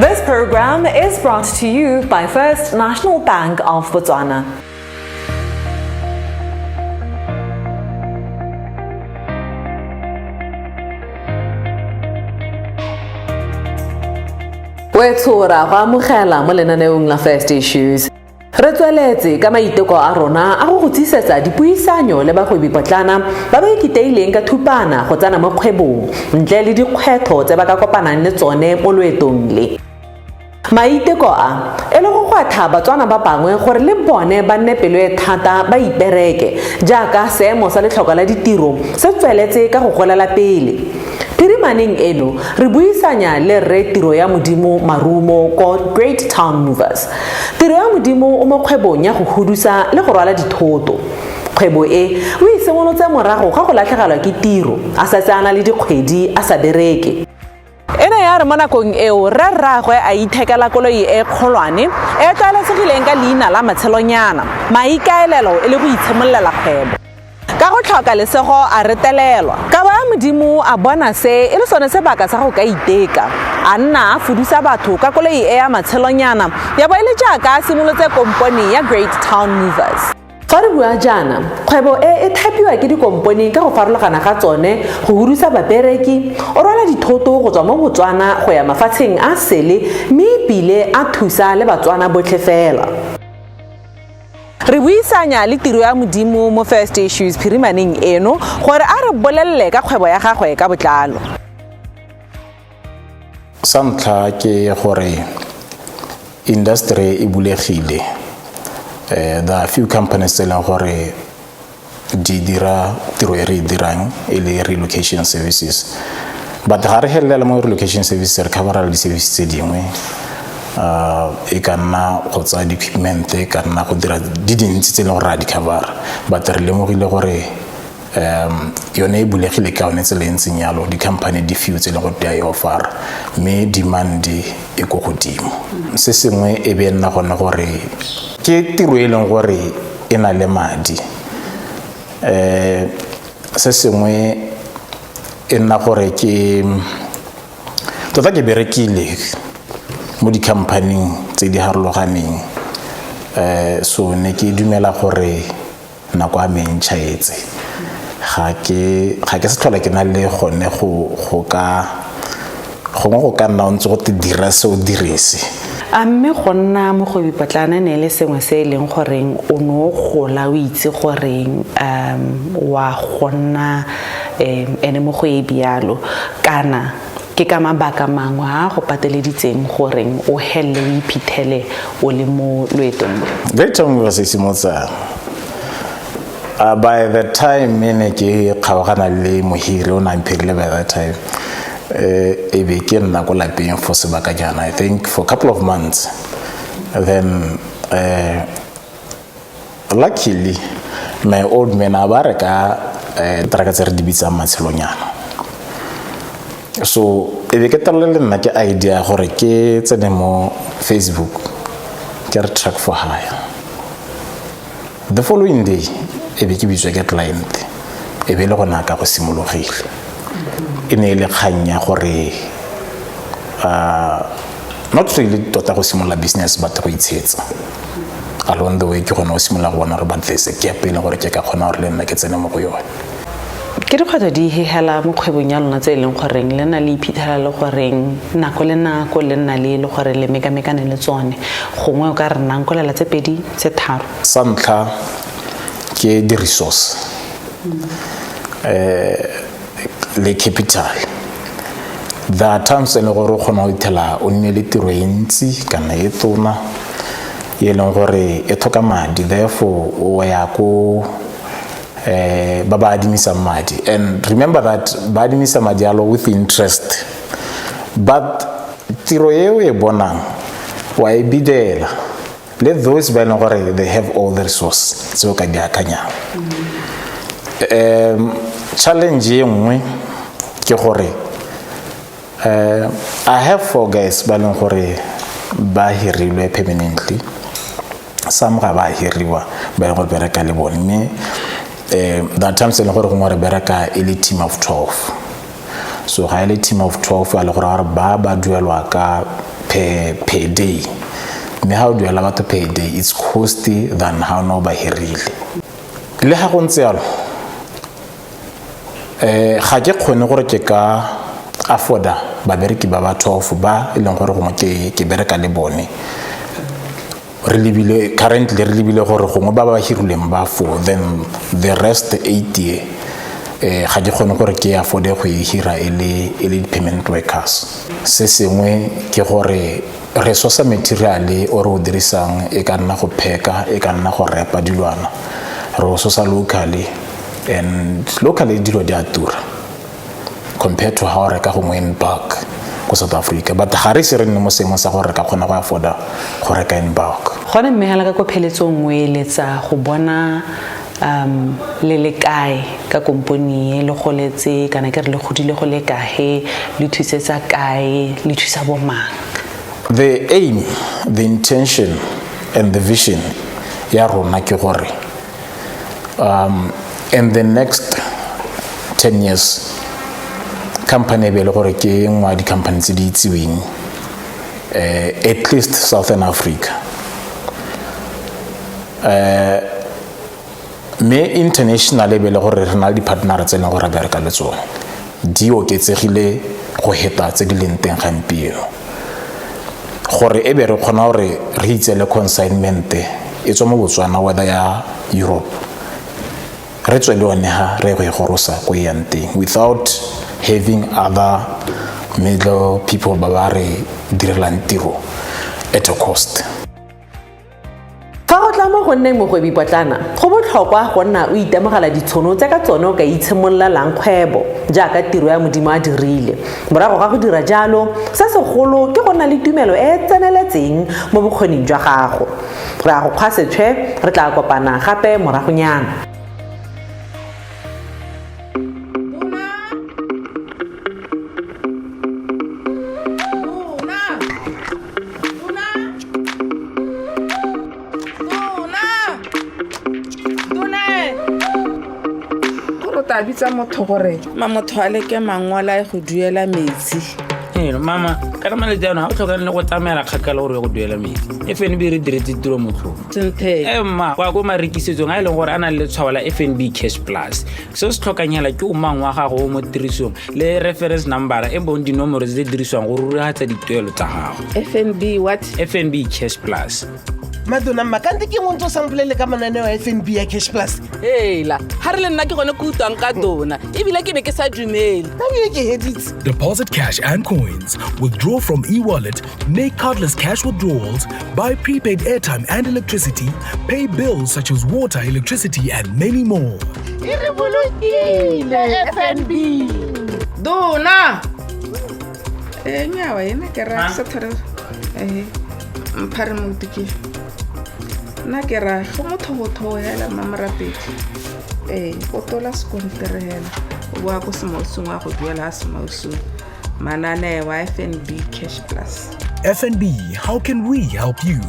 This program is brought to you by First National Bank of Botswana. Wetsora go amogela mo lenaneong la First Issues. Re tsweletse ka maiteko a rona a go tlisetsa dipuisanyo le bagwebi potlana ba ba ikiteileng ka thupana go tsana mo kgwebong ntle le dikgwetho tse ba ka kopanang le tsone mo loetong le. Maiteko a e le go gwatha batswana ba bangwe gore le bone ba nne pelo e thata ba ipereke jaaka seemo sa letlhoko la ditiro se tsweletse ka go golela pele. Phirimaneng eno re buisanya le re tiro ya modimo marumo ko Great Town Movers. Tiro ya modimo o mo kgwebong ya go hudusa le go rwala dithoto. Kgwebo e o isimolotse morago ga go latlhegelwa ke tiro a sa tsana le dikgwedi a sa bereke. Ena ya re mo nakong eo re rragwe a ithekela koloi e kgolwane e tlwaelesegileng ka leina la Matshelonyana, maikaelelo e le go itshimololela kgwebo. Ka go tlhoka lesego a retelelwa ka ba modimo a bona se e le sone sebaka sa go ka iteka a nna a fudusa batho ka koloi e ya Matshelonyana ya bo ile jaaka a simolotse komponi ya Great Town Movers. Fa re bua jaana kgwebo e thapiwa ke dikomponi ka go farologana ga tsone go hurusa babereki o rwala dithoto go tswa mo Botswana go ya mafatsheng a sele mme ebile a thusa le Batswana botlhe fela. Re buisanya le tiro ya modimo mo First Issues phirimaneng eno gore a re bolelle ka kgwebo ya gagwe ka botlalo. Santlha ke gore industry e bulegile. There are few companies tse leng gore di dira tiro e re dirang e le relocation services. But ga re helela mo relocation services re cover di services tse dingwe. E ka nna go tsa equipment e ka nna go dira di dintsi tse leng gore ra di cover. But re lemogile gore yone e bulegile ka one tsela ntseng yalo di company di few tse leng gore di a offer mme demand e go godimo. Se sengwe e be nna gona gore ke tiro e leng gore e na le madi. Se sengwe e nna gore ke tota ke berekile mo di company tse di harologaneng. So ne ke dumela gore nako a mentšhaetse ga ke se tlhola ke na le gone go ka nna ntse go te dira se o direse. Mme go nna mogwebi potlana ne le sengwe se e leng goreng o no gola o itse goreng wa gonna ene mogwebi yalo kana ke ka mabaka mangwe a go pateleditseng goreng o helle o iphithele o le mo loetong. Great Town Movers e simotsa by the time mene ke kgaogana le mohiri o na mphirile by that time e be ke nna go lapeng for sebaka jana I think for a couple of months. Then luckily my old man a ba re ka traka tse re di bitsa Matshelonyana. So e be ke tlolela le nna ke idea gore ke tsene mo Facebook ke re track for hire. The following day e be ke bitswa ke client e be le gona ka go simologile. E ne le kganya gore not really tota go simolla business but go itshetsa along the way ke gona go simolla go bona re batlese ke apela gore ke ka kgona gore le nna ke tsene mo go yone. Ke re kgotsa di hehela mo kgwebong ya lona tse leng goreng le na le iphithela le goreng nako le nako le nna le gore le mekamekane le tsone gongwe o ka re nang kolela tse pedi tse tharo. Santlha ke di resource le capital. There are times le gore o kgona go ithela o nne le tiro e ntsi kana e tona e leng gore e tlhoka madi therefore o ya ko ba ba adimisa madi and remember that ba adimisa madi alo with interest but tiro eo e bonang wa e bidela let those ba leng gore they have all the resources so ka di akanya. Challenge e nngwe ke gore I have 4 guys ba leng gore ba hirilwe permanently. Some ga ba hiriwa ba go bereka le bone mme that time se le gore go ngware bereka e le team of 12. So ga ile team of 12 a le gore ba duelwa ka per day. Me how do you allow to per day? It's costly than how no by really. Le ha go ntse yalo. Ga ke khone gore ke ka afforda babereki ba ba 12 ba ileng gore go ke bereka le bone. Currently re lebile gore gongwe ba ba hirileng ba 4, then the rest 8 ga ke khone gore ke afford go hira ele permanent workers. Se sengwe ke gore resource material o re o dirisang e ka nna go pheka e ka nna go repa dilwana re o sosa locally, and locally dilo di a tura compared to how re ka go in bulk ko South Africa, but ga re se re nne mo seemong sa gore re ka kgona go afforda go reka in bulk. Gone mme hela ka kopheletsong we letsa go bona le le kae ka company le goletse kana ke re le godile go le kae le thusetsa kae le thusa bo mang. The aim, the intention and the vision ya rona ke gore in the next 10 years company be le gore ke ngwa di companies di itsiweng at least Southern Africa. Me internationally be le gore re na le partners tse leng gore ba reka le tsone di oketsegile go heta tse di leng teng gampieno gore e be re khona gore re itsele consignment e tswa mo Botswana whether ya Europe re tswe le one ha re go gorosa go yanteng without having other middle people ba ba re direlang tiro at a cost. Fa go tla mo go nne mogwebi potlana go botlhokwa go nna o itemogela ditshono tsa ka tsone o ka itshimololang kgwebo jaaka tiro ya modimo a dirile. Morago ga go dira jalo se segolo ke go nna le tumelo e tseneletseng mo bokgoning jwa gago. Re a go kgwa setshwe re tla kopana gape moragonyana. Bitsa motho gore motho a leke mangwala e go duela metsi. Mama kana male jana o tlhoka le go tsamela kgakala gore go duela metsi. FNB re diretse tiro motho. Senthe. Ma kwa go marekisetsong a ile gore ana le tshwala FNB Cash Plus. Se se tlhokanyela ke o mang wa gago mo tirisong le reference number e bon dinomoro tse diriswang go ruratsa dituelo tsa gago. FNB what? FNB Cash Plus. Madonna makante ke ngonto samplele ka mananeo ya FNB ya Cash Plus. La ha re le nna ke gone go utang ka dona ebile ke be ke sa dumele. Deposit cash and coins, withdraw from e-wallet, make cardless cash withdrawals, buy prepaid airtime and electricity, pay bills such as water, electricity and many more. FNB. Dona. Nyawa ene ke ra sa thare. Mpare mo tiki. Na ke ra go motho go thoela mamarapedi o tola skontere hela o bua go semosong wa go duela semosong manane wa FNB Cash Plus. FNB, how can we help you?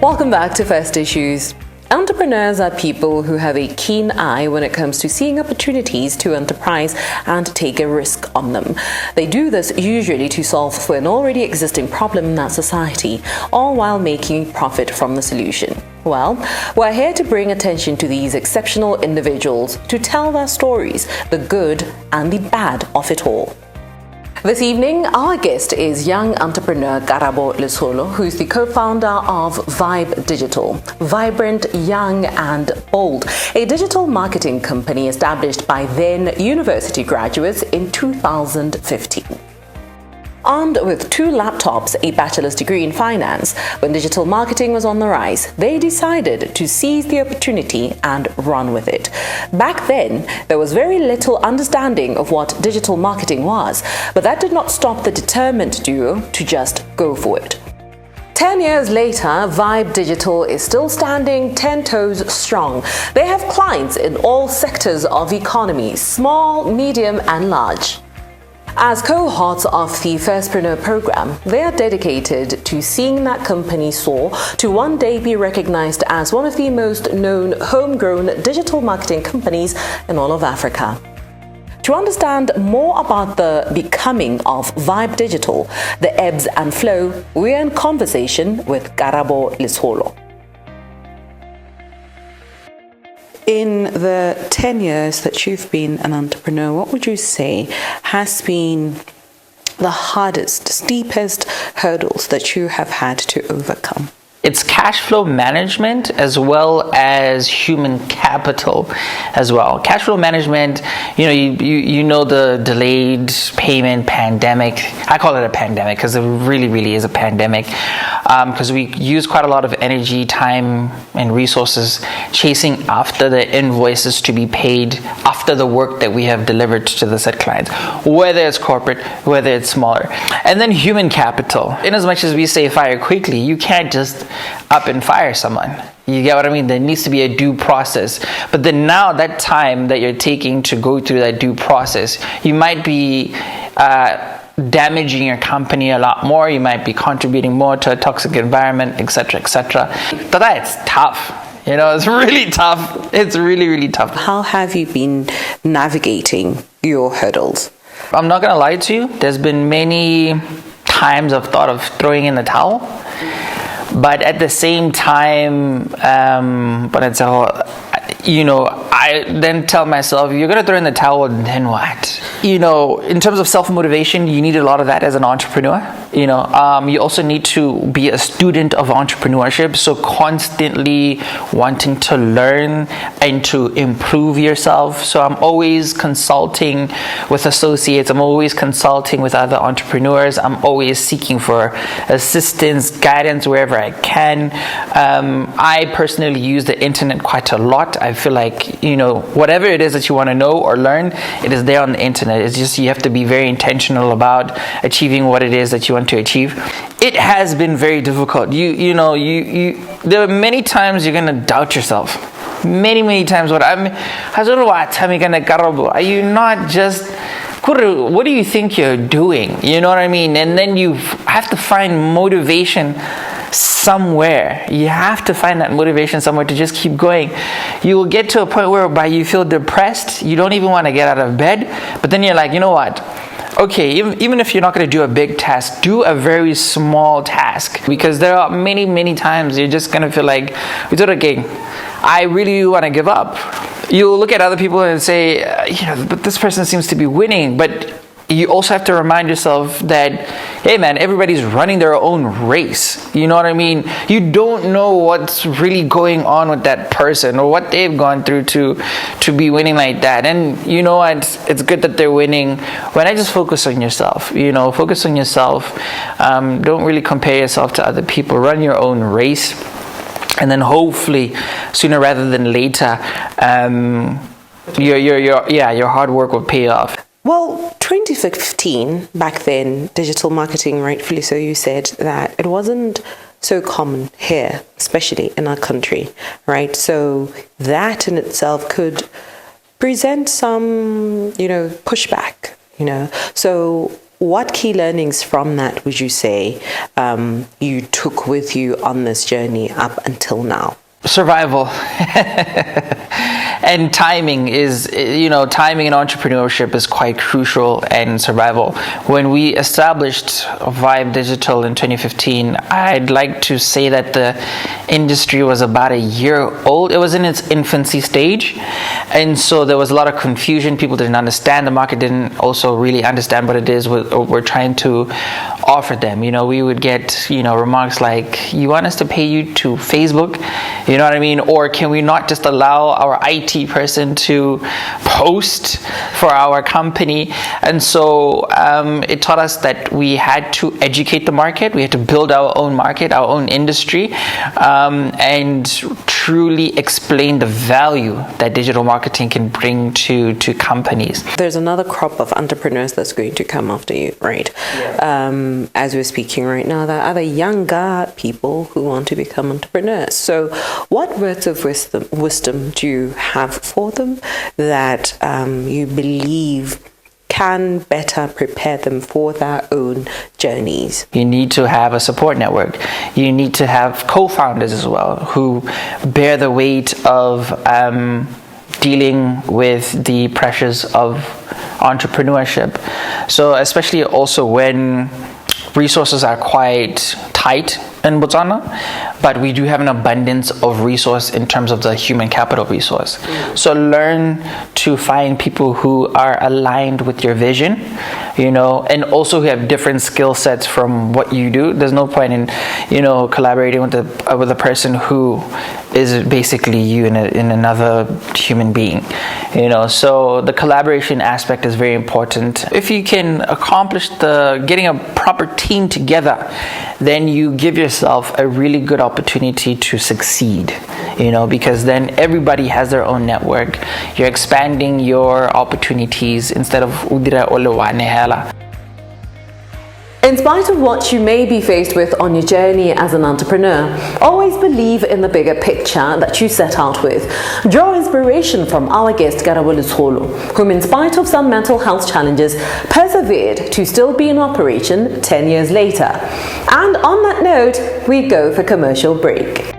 Welcome back to First Issues. Entrepreneurs are people who have a keen eye when it comes to seeing opportunities to enterprise and take a risk on them. They do this usually to solve for an already existing problem in that society, all while making profit from the solution. Well, we're here to bring attention to these exceptional individuals to tell their stories, the good and the bad of it all. This evening, our guest is young entrepreneur Karabo Letsholo, who is the co-founder of VYB Digital, vibrant, young and bold, a digital marketing company established by then university graduates in 2015. Armed with 2 laptops, a bachelor's degree in finance, when digital marketing was on the rise, they decided to seize the opportunity and run with it. Back then, there was very little understanding of what digital marketing was, but that did not stop the determined duo to just go for it. 10 years later, VYB Digital is still standing 10 toes strong. They have clients in all sectors of economy, small, medium, and large. As cohorts of the Firstpreneur program, they are dedicated to seeing that company soar to one day be recognized as one of the most known homegrown digital marketing companies in all of Africa. To understand more about the becoming of VYB Digital, the ebbs and flow, we are in conversation with Karabo Letsholo. In the 10 years that you've been an entrepreneur, what would you say has been the hardest, steepest hurdles that you have had to overcome? It's cash flow management as well as human capital as well. Cash flow management, you know the delayed payment pandemic. I call it a pandemic because it really is a pandemic, because we use quite a lot of energy, time, and resources chasing after the invoices to be paid after the work that we have delivered to the said clients, whether it's corporate, whether it's smaller. And then human capital. In as much as we say fire quickly, you can't just up and fire someone. You get what I mean? There needs to be a due process. But then now that time that you're taking to go through that due process, you might be damaging your company a lot more. You might be contributing more to a toxic environment, etc., etc. But it's tough. It's really tough. It's really tough. How have you been navigating your hurdles? I'm not going to lie to you. There's been many times I've thought of throwing in the towel. But at the same time, I then tell myself, you're going to throw in the towel, then what? In terms of self-motivation, you need a lot of that as an entrepreneur. You also need to be a student of entrepreneurship, so constantly wanting to learn and to improve yourself. So I'm always consulting with associates. I'm always consulting with other entrepreneurs. I'm always seeking for assistance, guidance wherever I can. I personally use the internet quite a lot. I feel like, whatever it is that you want to know or learn, it is there on the internet. It's just you have to be very intentional about achieving what it is that you want to achieve. It has been very difficult. There are many times you're going to doubt yourself. Many times. Are you not just... What do you think you're doing? You know what I mean? And then you have to find motivation somewhere. You have to find that motivation somewhere to just keep going. You will get to a point whereby you feel depressed. You don't even want to get out of bed. But then you're like, you know what? Okay, even if you're not going to do a big task, do a very small task. Because there are many times you're just going to feel like, I really want to give up. You'll look at other people and say, but this person seems to be winning. But you also have to remind yourself that, hey man, everybody's running their own race. You know what I mean? You don't know what's really going on with that person or what they've gone through to be winning like that. And you know what? It's good that they're winning. When I just focus on yourself, focus on yourself. Don't really compare yourself to other people. Run your own race. And then hopefully, sooner rather than later, your hard work will pay off. Well, 2015, back then, digital marketing, rightfully so, you said that it wasn't so common here, especially in our country, right? So that in itself could present some, pushback, So what key learnings from that would you say you took with you on this journey up until now? Survival. And timing is, timing in entrepreneurship is quite crucial, and survival. When we established VYB Digital in 2015, I'd like to say that the industry was about a year old. It was in its infancy stage. And so there was a lot of confusion. People didn't understand. The market didn't also really understand what it is we're trying to offer them. We would get, remarks like, you want us to pay you to Facebook? You know what I mean? Or can we not just allow our IT person to post for our company? And so it taught us that we had to educate the market. We had to build our own market, our own industry, and truly explain the value that digital marketing can bring to companies. There's another crop of entrepreneurs that's going to come after you, right? Yeah. As we're speaking right now, there are other younger people who want to become entrepreneurs. So what words of wisdom do you have for them that you believe can better prepare them for their own journeys? You need to have a support network. You need to have co-founders as well who bear the weight of dealing with the pressures of entrepreneurship. So especially also when resources are quite tight in Botswana, but we do have an abundance of resource in terms of the human capital resource. So learn to find people who are aligned with your vision, and also who have different skill sets from what you do. There's no point in, collaborating with a person who is basically you in another human being, So the collaboration aspect is very important. If you can accomplish getting a proper team together, then you give yourself a really good opportunity to succeed, because then everybody has their own network. You're expanding your opportunities instead of udira olewanehela. In spite of what you may be faced with on your journey as an entrepreneur, always believe in the bigger picture that you set out with. Draw inspiration from our guest Karabo Letsholo, whom in spite of some mental health challenges, persevered to still be in operation 10 years later. And on that note, we go for commercial break.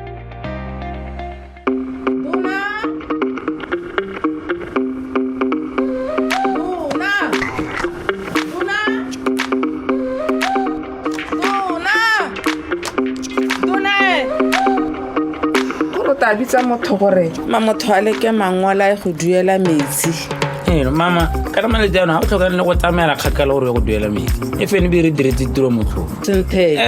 bitsa motho gore motho a leke mangwala go duela metsi. Mama, ka re maletse ana ga o tlhoka le go tsamela kgakala gore go duela metsi. FNB re diretse tiro motlho.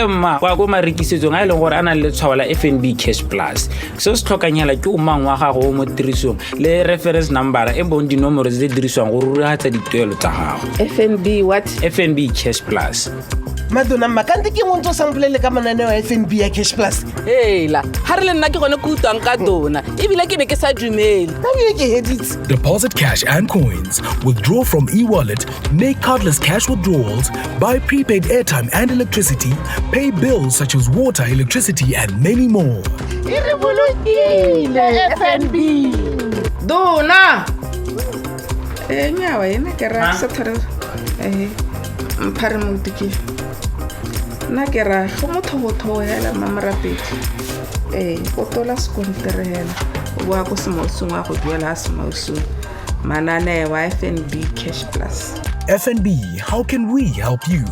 Mma kwa go marekisetsong a leng gore a nang le tshwao la FNB Cash Plus. Se se tlhokanyela ke o mang wa gago mo tirisong le reference number e bong dinomoro tse diriswang go rurihatsa dituelo tsa gago. FNB what? FNB Cash Plus. Madonna makante ke ngontso sampolele ka mananeo ya FNB ya Cash Plus. La ha re le nna ke gone go utlwang ka dona ebile ke ne ke sa dumele. Deposit cash and coins, withdraw from e-wallet, make cardless cash withdrawals, buy prepaid airtime and electricity, pay bills such as water, electricity and many more. FNB. Dona. Nyawa ena ke ra sa thare. Mpare motiki. Na ke ra go motho hela mamarapedi. O tola skonterela. Wa go semosong wa go duela semosong. Manane wa FNB Cash Plus. FNB, how can we help you?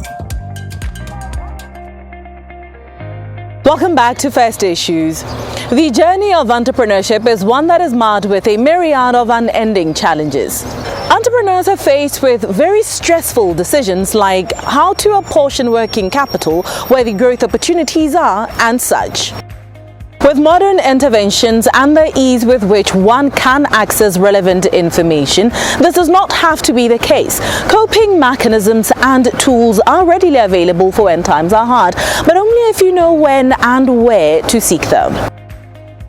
Welcome back to First Issues. The journey of entrepreneurship is one that is marred with a myriad of unending challenges. Entrepreneurs are faced with very stressful decisions like how to apportion working capital, where the growth opportunities are, and such. With modern interventions and the ease with which one can access relevant information, this does not have to be the case. Coping mechanisms and tools are readily available for when times are hard, but only if you know when and where to seek them.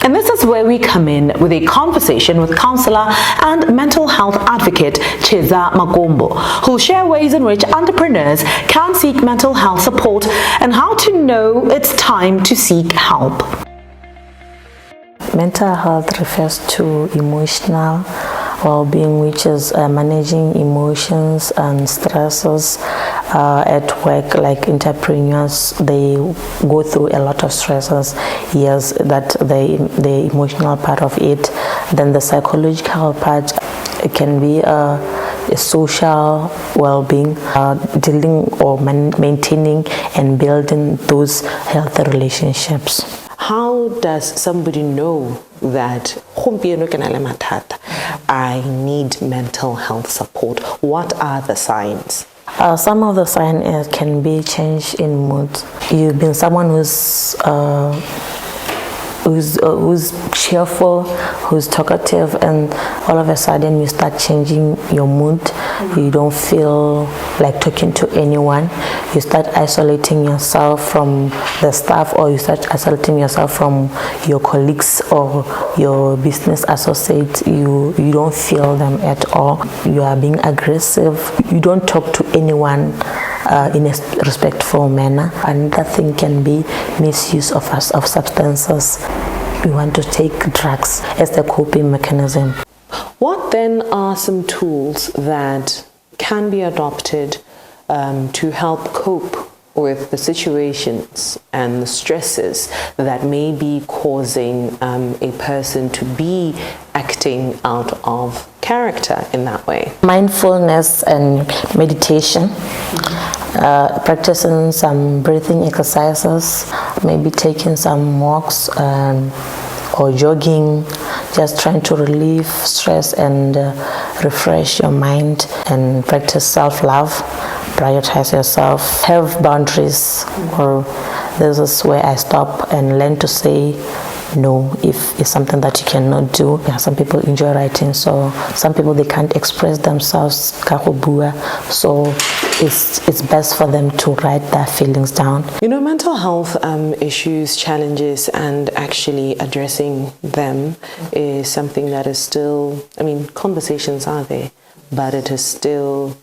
And this is where we come in with a conversation with counselor and mental health advocate Chedza Makombo, who'll share ways in which entrepreneurs can seek mental health support and how to know it's time to seek help. Mental health refers to emotional well-being, which is managing emotions and stresses at work. Like entrepreneurs, they go through a lot of stresses. Yes, that the emotional part of it. Then the psychological part, it can be a social well-being, dealing or maintaining and building those healthy relationships. How does somebody know that I need mental health support? What are the signs? Some of the signs can be change in mood. You've been someone who's cheerful, who's talkative, and all of a sudden you start changing your mood. You don't feel like talking to anyone. you start isolating yourself from the staff, or you start isolating yourself from your colleagues or your business associates. You don't feel them at all. You are being aggressive. You don't talk to anyone in a respectful manner. Another thing can be misuse of substances. You want to take drugs as the coping mechanism. What then are some tools that can be adopted to help cope with the situations and the stresses that may be causing a person to be acting out of character in that way? Mindfulness and meditation, practicing some breathing exercises, maybe taking some walks or jogging, just trying to relieve stress and refresh your mind, and practice self-love, prioritize yourself, have boundaries, or this is where I stop and learn to say no if it's something that you cannot do. Yeah, some people enjoy writing, so some people they can't express themselves, so it's best for them to write their feelings down. You know, mental health issues, challenges, and actually addressing them is something that is still, I mean, conversations are there, but it is still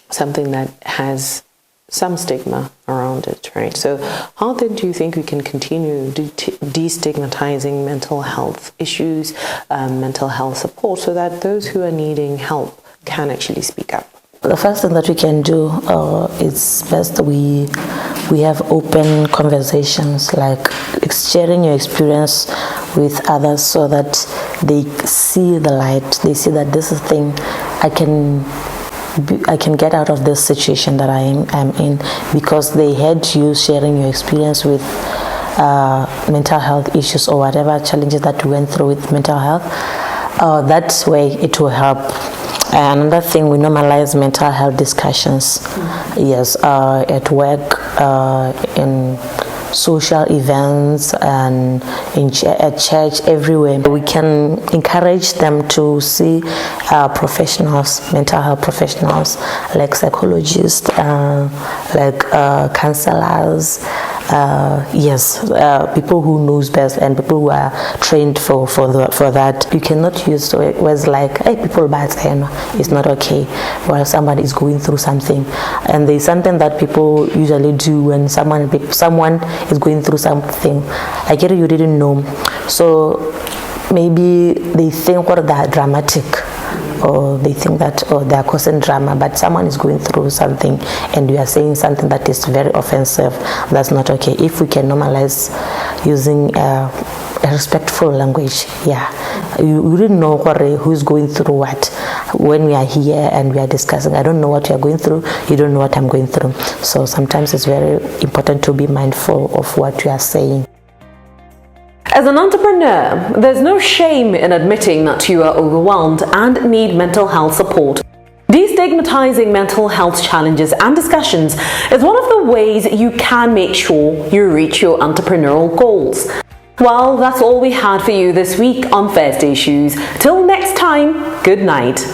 something that has some stigma around it, right? So how then do you think we can continue destigmatizing mental health issues, mental health support, so that those who are needing help can actually speak up? The first thing that we can do is best we have open conversations, like sharing your experience with others, so that they see the light, they see that this is a thing I can get out of this situation that I'm in, because they had you sharing your experience with mental health issues or whatever challenges that you went through with mental health. That way it will help. Another thing, we normalize mental health discussions. Yes, at work, in social events, and at church, everywhere. We can encourage them to see professionals, mental health professionals, like psychologists, like counselors, people who knows best and people who are trained for that. You cannot use words like, hey, people bad, it's not okay while somebody is going through something. And there's something that people usually do when someone is going through something. I get it, you didn't know, so maybe they think what they're dramatic, or they think that they are causing drama, but someone is going through something and you are saying something that is very offensive. That's not okay. If we can normalize using a respectful language, you didn't know who's going through what. When we are here and we are discussing, I don't know what you are going through, you don't know what I'm going through. So sometimes it's very important to be mindful of what you are saying. As an entrepreneur, there's no shame in admitting that you are overwhelmed and need mental health support. Destigmatizing mental health challenges and discussions is one of the ways you can make sure you reach your entrepreneurial goals. Well, that's all we had for you this week on First Issues. Till next time, good night.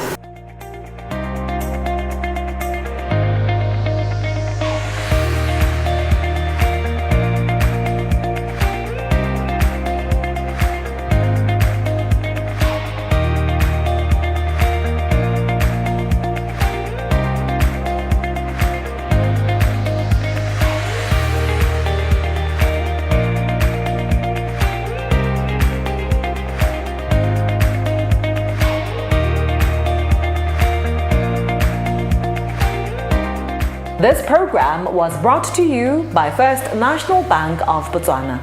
This program was brought to you by First National Bank of Botswana.